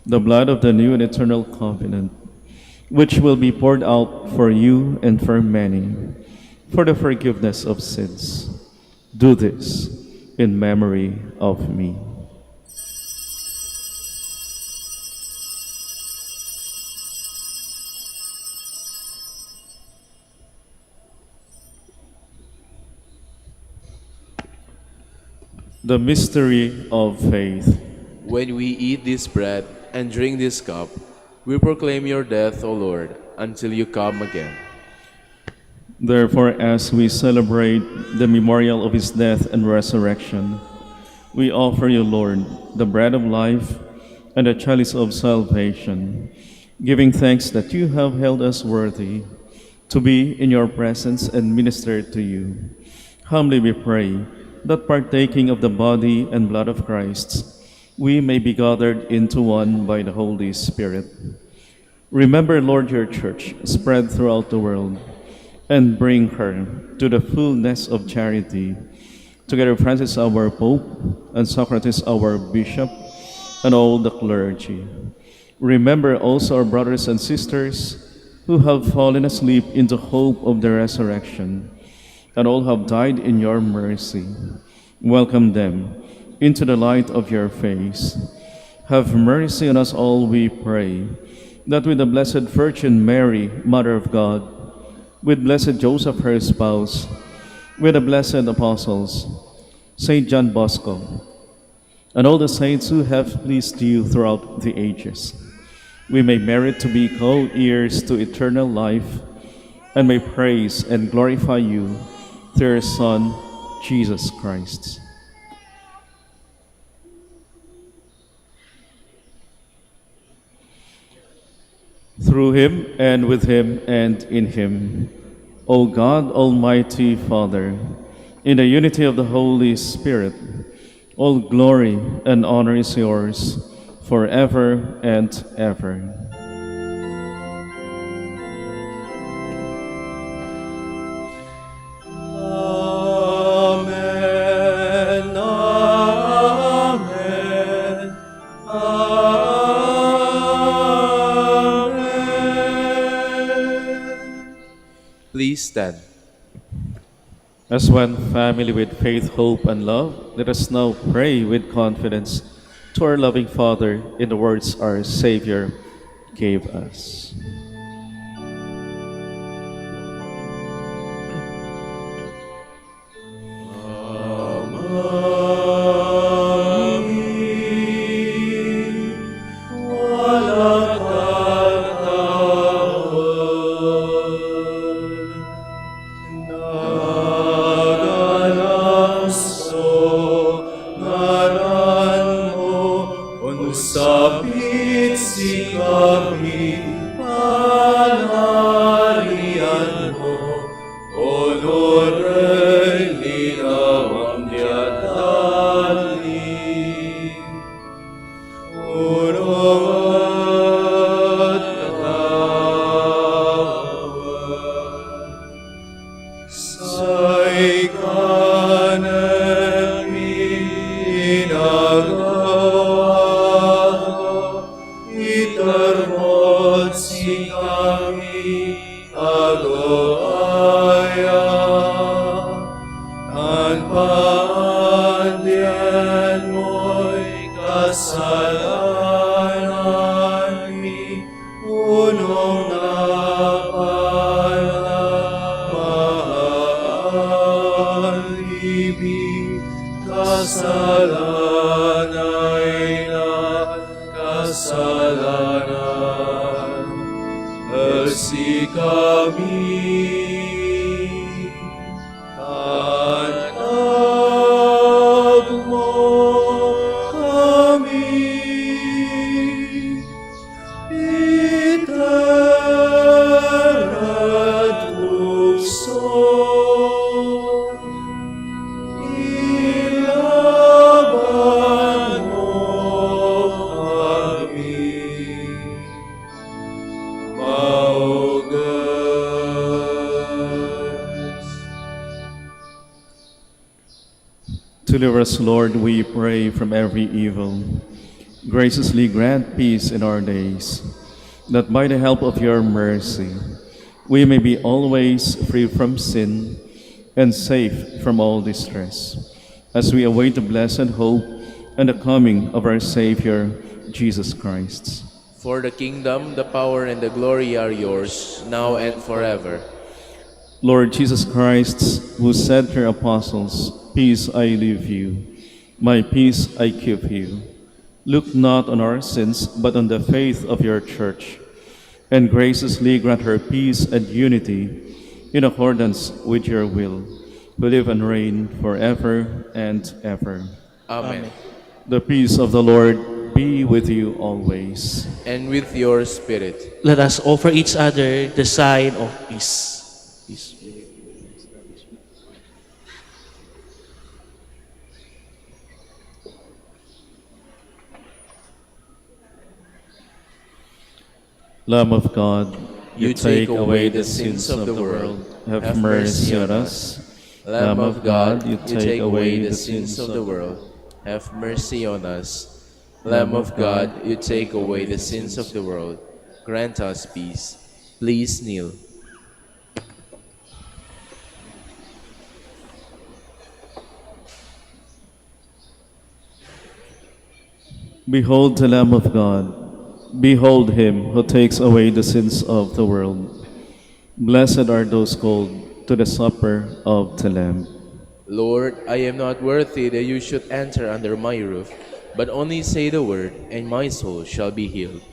the blood of the new and eternal covenant, which will be poured out for you and for many, for the forgiveness of sins. Do this in memory of me." The mystery of faith.
When we eat this bread and drink this cup, we proclaim your death, O Lord, until you come again.
Therefore, as we celebrate the memorial of his death and resurrection, we offer you, Lord, the bread of life and the chalice of salvation, giving thanks that you have held us worthy to be in your presence and minister to you. Humbly we pray that partaking of the body and blood of Christ, we may be gathered into one by the Holy Spirit. Remember, Lord, your church spread throughout the world, and bring her to the fullness of charity. Together, Francis, our Pope, and Socrates, our Bishop, and all the clergy. Remember also our brothers and sisters who have fallen asleep in the hope of the resurrection, and all have died in your mercy. Welcome them into the light of your face. Have mercy on us all, we pray, that with the Blessed Virgin Mary, Mother of God, with Blessed Joseph, her spouse, with the blessed apostles, Saint John Bosco, and all the saints who have pleased you throughout the ages, we may merit to be co-heirs to eternal life, and may praise and glorify you through your Son, Jesus Christ. Through him, and with him, and in him, O God, Almighty Father, in the unity of the Holy Spirit, all glory and honor is yours forever and ever.
Amen. Amen. Amen.
Please stand.
As one family with faith, hope, and love, let us now pray with confidence to our loving Father in the words our Savior gave us.
Sapit si kami, panarian mo, honoren linawang diadali. Urong at katawan, sa ikanan itarmod si kami agoaya, ang paandian mo'y kasalanan mi, unong napalibig, kasalanay na kasalanan, ersi kami, tanag mo kami, iterad tukso, ilaban mo kami, maugas.
Deliver us, Lord, we pray, from every evil. Graciously grant peace in our days, that by the help of your mercy, we may be always free from sin and safe from all distress, as we await the blessed hope and the coming of our Savior, Jesus Christ.
For the kingdom, the power, and the glory are yours, now and forever.
Lord Jesus Christ, who said to your apostles, "Peace I leave you, My peace I give you. Look not on our sins, but on the faith of your church, and graciously grant her peace and unity in accordance with your will, who live and reign forever and ever.
Amen.
The peace of the Lord be with you always.
And with your spirit.
Let us offer each other the sign of peace. Peace.
Lamb of God,
You take away the sins of the world.
have mercy on us.
Lamb of God, you take away the sins of the world. Have mercy on us. Lamb of God, you take away the sins of the world. Grant us peace. Please kneel.
Behold the Lamb of God. Behold him who takes away the sins of the world. Blessed are those called to the supper of the Lamb.
Lord, I am not worthy that you should enter under my roof, but only say the word, and my soul shall be healed.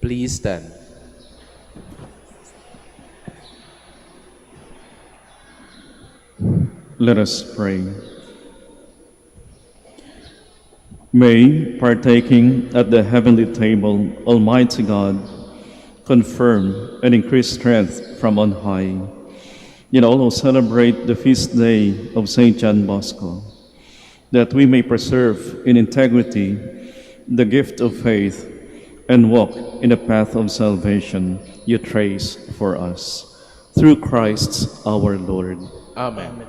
Please stand.
Let us pray. May, partaking at the heavenly table, Almighty God, confirm and increase strength from on high. In all who celebrate the feast day of Saint John Bosco, that we may preserve in integrity the gift of faith and walk in the path of salvation you trace for us. Through Christ our Lord.
Amen.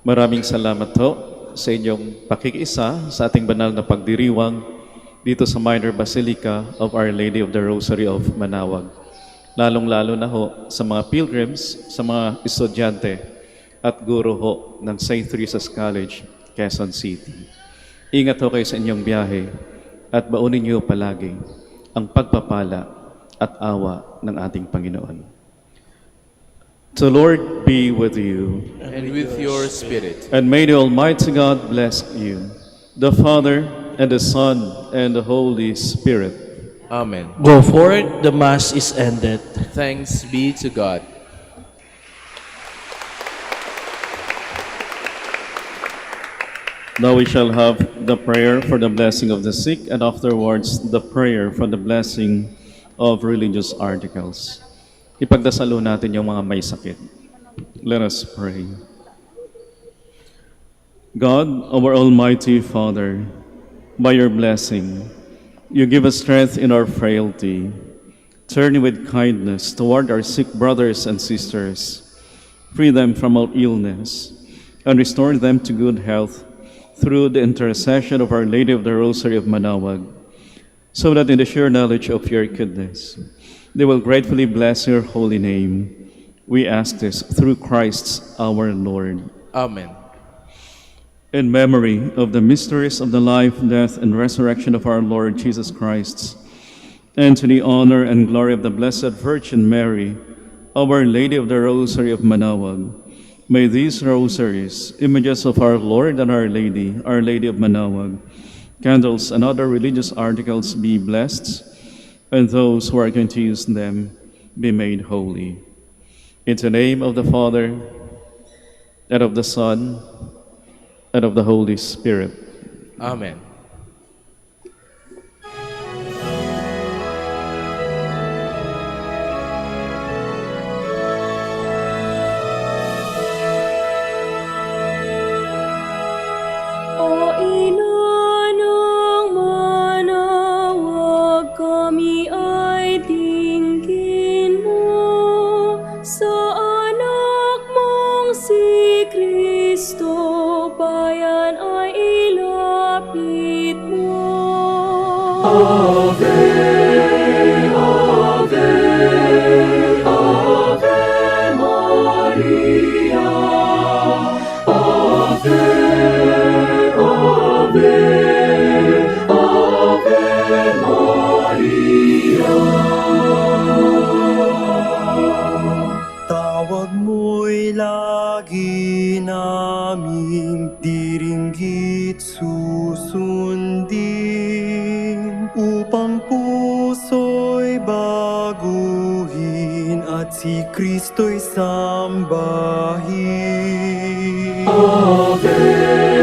Maraming salamat ho sa inyong pakikiisa sa ating banal na pagdiriwang dito sa Minor Basilica of Our Lady of the Rosary of Manaoag. Lalong-lalo na ho sa mga pilgrims, sa mga estudyante at guro ho ng St. Teresa's College, Quezon City. Ingat ho kayo sa inyong biyahe at baunin niyo palagi ang pagpapala at awa ng ating Panginoon. The Lord be with you.
And with your spirit.
And may the Almighty God bless you, the Father, and the Son, and the Holy Spirit.
Amen.
Go forth, the Mass is ended.
Thanks be to God.
Now we shall have the prayer for the blessing of the sick, and afterwards the prayer for the blessing of religious articles. Ipagdasalo natin yung mga may sakit. Let us pray. God, our Almighty Father, by your blessing, you give us strength in our frailty. Turn with kindness toward our sick brothers and sisters. Free them from all illness, and restore them to good health through the intercession of Our Lady of the Rosary of Manaoag, so that in the sure knowledge of your goodness, they will gratefully bless your holy name. We ask this through Christ our Lord.
Amen.
In memory of the mysteries of the life, death, and resurrection of our Lord Jesus Christ, and to the honor and glory of the Blessed Virgin Mary, Our Lady of the Rosary of Manaoag, may these rosaries, images of our Lord and Our Lady of Manaoag, candles, and other religious articles be blessed, and those who are going to use them be made holy. In the name of the Father, and of the Son, and of the Holy Spirit.
Amen.
O inanang manawag, kami ay dinggin mo sa anak mong si Kristo, bayan ay ilapit mo. Ave, Ave, Ave Maria, Ave, Ave, Ave Maria. Tawag mo'y lagi naming diringgit susundin, upang puso'y baguhin at si Kristo'y sambahin. Ave,